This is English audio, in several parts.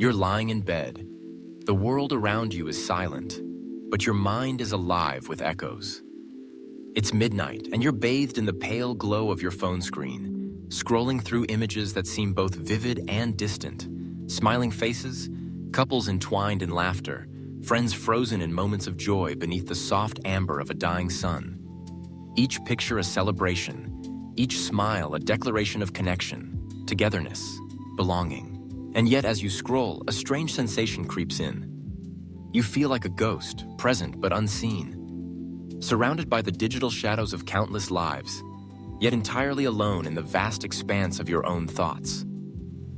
You're lying in bed. The world around you is silent, but your mind is alive with echoes. It's midnight, and you're bathed in the pale glow of your phone screen, scrolling through images that seem both vivid and distant. Smiling faces, couples entwined in laughter, friends frozen in moments of joy beneath the soft amber of a dying sun. Each picture a celebration, each smile a declaration of connection, togetherness, belonging. And yet as you scroll, a strange sensation creeps in. You feel like a ghost, present but unseen, surrounded by the digital shadows of countless lives, yet entirely alone in the vast expanse of your own thoughts.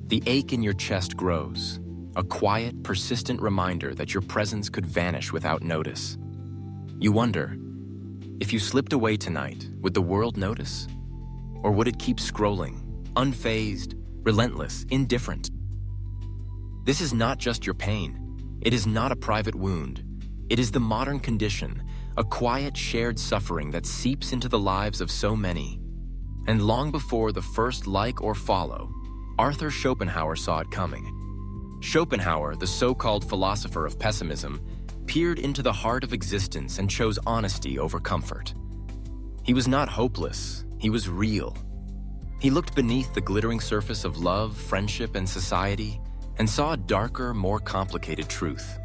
The ache in your chest grows, a quiet, persistent reminder that your presence could vanish without notice. You wonder, if you slipped away tonight, would the world notice? Or would it keep scrolling, unfazed, relentless, indifferent? This is not just your pain. It is not a private wound. It is the modern condition, a quiet, shared suffering that seeps into the lives of so many. And long before the first like or follow, Arthur Schopenhauer saw it coming. Schopenhauer, the so-called philosopher of pessimism, peered into the heart of existence and chose honesty over comfort. He was not hopeless, he was real. He looked beneath the glittering surface of love, friendship, and society, and saw a darker, more complicated truth.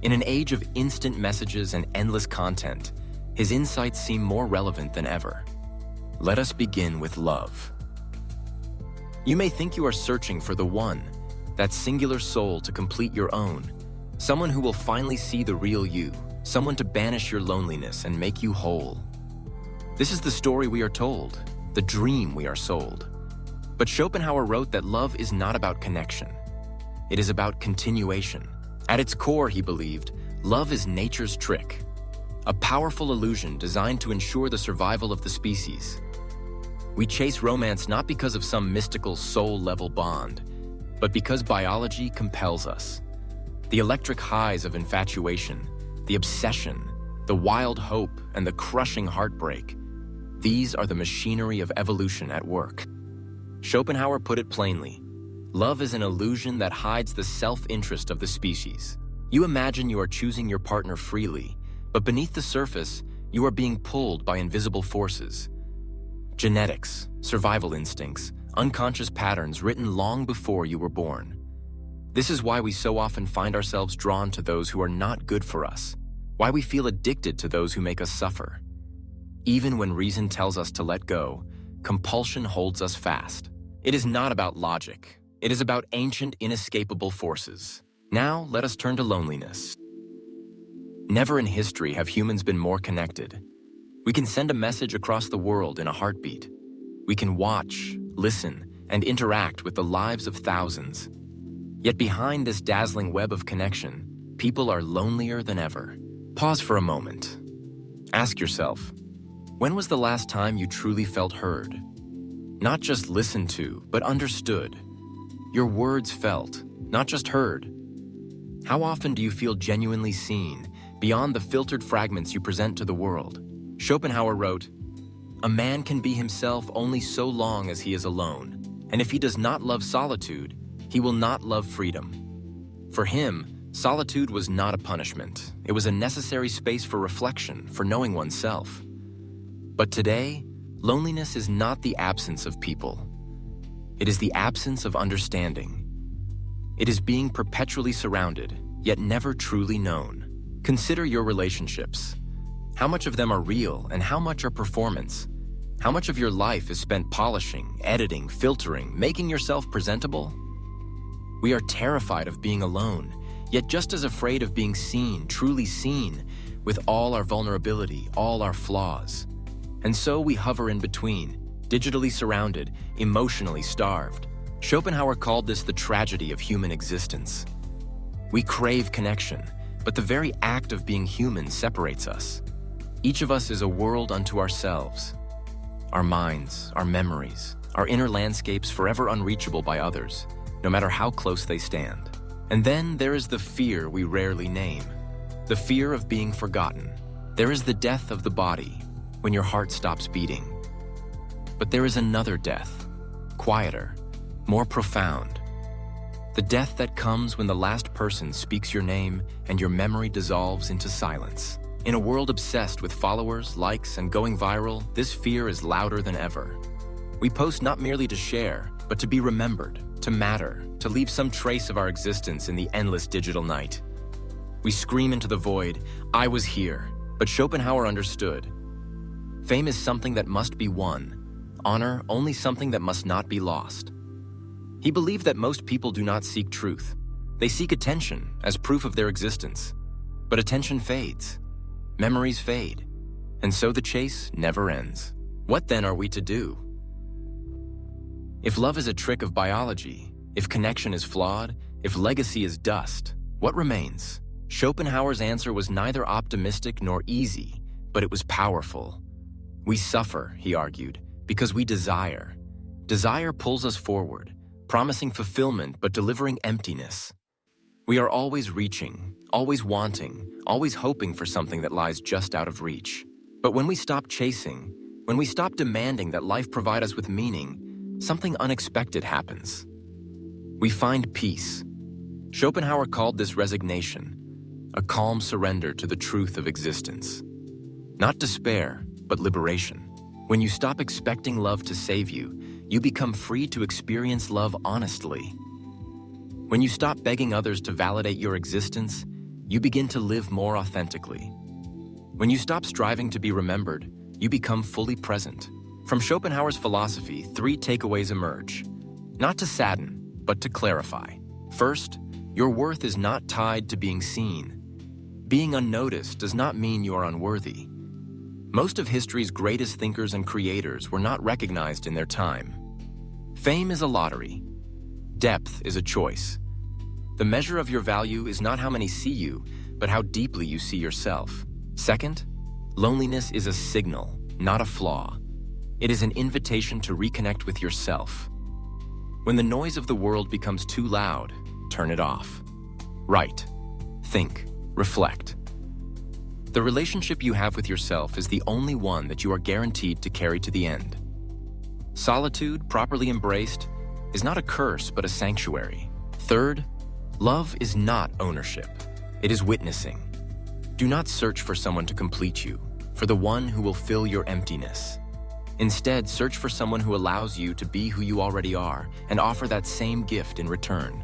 In an age of instant messages and endless content, his insights seem more relevant than ever. Let us begin with love. You may think you are searching for the one, that singular soul to complete your own, someone who will finally see the real you, someone to banish your loneliness and make you whole. This is the story we are told, the dream we are sold. But Schopenhauer wrote that love is not about connection. It is about continuation. At its core, he believed, love is nature's trick, a powerful illusion designed to ensure the survival of the species. We chase romance not because of some mystical soul-level bond, but because biology compels us. The electric highs of infatuation, the obsession, the wild hope, and the crushing heartbreak, these are the machinery of evolution at work. Schopenhauer put it plainly, love is an illusion that hides the self-interest of the species. You imagine you are choosing your partner freely, but beneath the surface, you are being pulled by invisible forces. Genetics, survival instincts, unconscious patterns written long before you were born. This is why we so often find ourselves drawn to those who are not good for us, why we feel addicted to those who make us suffer. Even when reason tells us to let go, compulsion holds us fast. It is not about logic. It is about ancient, inescapable forces. Now, let us turn to loneliness. Never in history have humans been more connected. We can send a message across the world in a heartbeat. We can watch, listen, and interact with the lives of thousands. Yet behind this dazzling web of connection, people are lonelier than ever. Pause for a moment. Ask yourself, when was the last time you truly felt heard? Not just listened to, but understood. Your words felt, not just heard. How often do you feel genuinely seen, beyond the filtered fragments you present to the world? Schopenhauer wrote, "A man can be himself only so long as he is alone, and if he does not love solitude, he will not love freedom." For him, solitude was not a punishment. It was a necessary space for reflection, for knowing oneself. But today, loneliness is not the absence of people. It is the absence of understanding. It is being perpetually surrounded, yet never truly known. Consider your relationships. How much of them are real and how much are performance? How much of your life is spent polishing, editing, filtering, making yourself presentable? We are terrified of being alone, yet just as afraid of being seen, truly seen, with all our vulnerability, all our flaws. And so we hover in between, digitally surrounded, emotionally starved. Schopenhauer called this the tragedy of human existence. We crave connection, but the very act of being human separates us. Each of us is a world unto ourselves. Our minds, our memories, our inner landscapes forever unreachable by others, no matter how close they stand. And then there is the fear we rarely name, the fear of being forgotten. There is the death of the body, when your heart stops beating. But there is another death, quieter, more profound. The death that comes when the last person speaks your name and your memory dissolves into silence. In a world obsessed with followers, likes, and going viral, this fear is louder than ever. We post not merely to share, but to be remembered, to matter, to leave some trace of our existence in the endless digital night. We scream into the void, "I was here," but Schopenhauer understood. Fame is something that must be won, honor only something that must not be lost. He believed that most people do not seek truth. They seek attention as proof of their existence. But attention fades, memories fade, and so the chase never ends. What then are we to do? If love is a trick of biology, if connection is flawed, if legacy is dust, what remains? Schopenhauer's answer was neither optimistic nor easy, but it was powerful. We suffer, he argued, because we desire. Desire pulls us forward, promising fulfillment but delivering emptiness. We are always reaching, always wanting, always hoping for something that lies just out of reach. But when we stop chasing, when we stop demanding that life provide us with meaning, something unexpected happens. We find peace. Schopenhauer called this resignation, a calm surrender to the truth of existence. Not despair, but liberation. When you stop expecting love to save you, you become free to experience love honestly. When you stop begging others to validate your existence, you begin to live more authentically. When you stop striving to be remembered, you become fully present. From Schopenhauer's philosophy, 3 takeaways emerge. Not to sadden, but to clarify. First, your worth is not tied to being seen. Being unnoticed does not mean you are unworthy. Most of history's greatest thinkers and creators were not recognized in their time. Fame is a lottery. Depth is a choice. The measure of your value is not how many see you, but how deeply you see yourself. Second, loneliness is a signal, not a flaw. It is an invitation to reconnect with yourself. When the noise of the world becomes too loud, turn it off. Write, think, reflect. The relationship you have with yourself is the only one that you are guaranteed to carry to the end. Solitude, properly embraced, is not a curse but a sanctuary. Third, love is not ownership. It is witnessing. Do not search for someone to complete you, for the one who will fill your emptiness. Instead, search for someone who allows you to be who you already are and offer that same gift in return.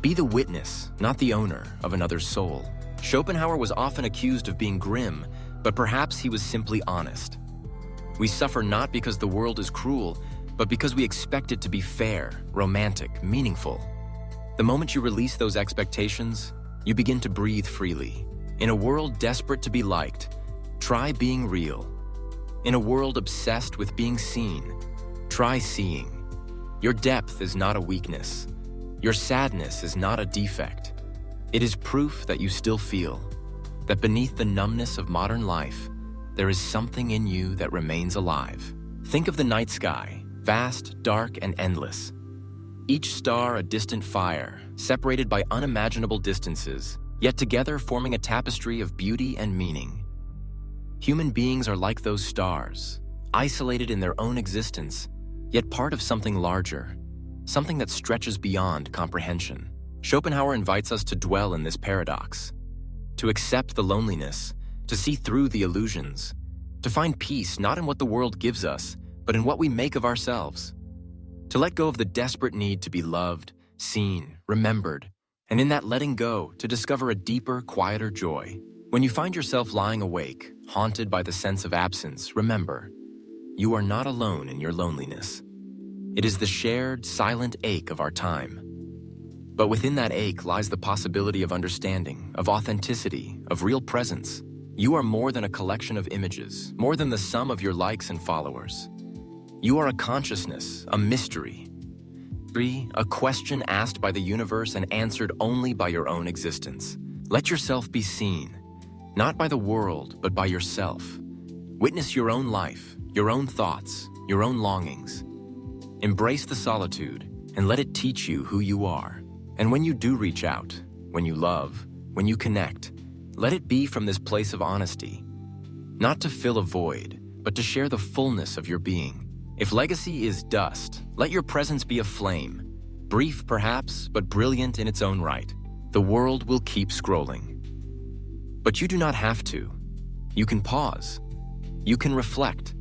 Be the witness, not the owner, of another's soul. Schopenhauer was often accused of being grim, but perhaps he was simply honest. We suffer not because the world is cruel, but because we expect it to be fair, romantic, meaningful. The moment you release those expectations, you begin to breathe freely. In a world desperate to be liked, try being real. In a world obsessed with being seen, try seeing. Your depth is not a weakness. Your sadness is not a defect. It is proof that you still feel, that beneath the numbness of modern life, there is something in you that remains alive. Think of the night sky, vast, dark, and endless. Each star a distant fire, separated by unimaginable distances, yet together forming a tapestry of beauty and meaning. Human beings are like those stars, isolated in their own existence, yet part of something larger, something that stretches beyond comprehension. Schopenhauer invites us to dwell in this paradox, to accept the loneliness, to see through the illusions, to find peace not in what the world gives us, but in what we make of ourselves, to let go of the desperate need to be loved, seen, remembered, and in that letting go, to discover a deeper, quieter joy. When you find yourself lying awake, haunted by the sense of absence, remember, you are not alone in your loneliness. It is the shared, silent ache of our time. But within that ache lies the possibility of understanding, of authenticity, of real presence. You are more than a collection of images, more than the sum of your likes and followers. You are a consciousness, a mystery. A question asked by the universe and answered only by your own existence. Let yourself be seen, not by the world, but by yourself. Witness your own life, your own thoughts, your own longings. Embrace the solitude and let it teach you who you are. And when you do reach out, when you love, when you connect, let it be from this place of honesty, not to fill a void, but to share the fullness of your being. If legacy is dust, let your presence be a flame. Brief, perhaps, but brilliant in its own right. The world will keep scrolling. But you do not have to. You can pause. You can reflect.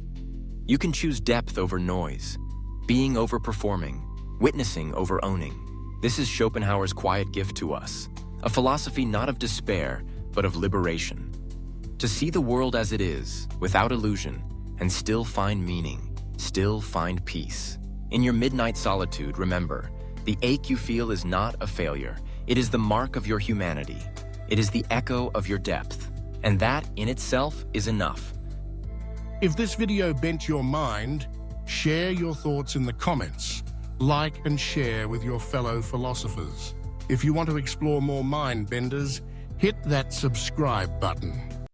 You can choose depth over noise, being over performing, witnessing over owning. This is Schopenhauer's quiet gift to us, a philosophy not of despair, but of liberation. To see the world as it is, without illusion, and still find meaning, still find peace. In your midnight solitude, remember, the ache you feel is not a failure. It is the mark of your humanity. It is the echo of your depth. And that, in itself, is enough. If this video bent your mind, share your thoughts in the comments. Like and share with your fellow philosophers. If you want to explore more mind benders, hit that subscribe button.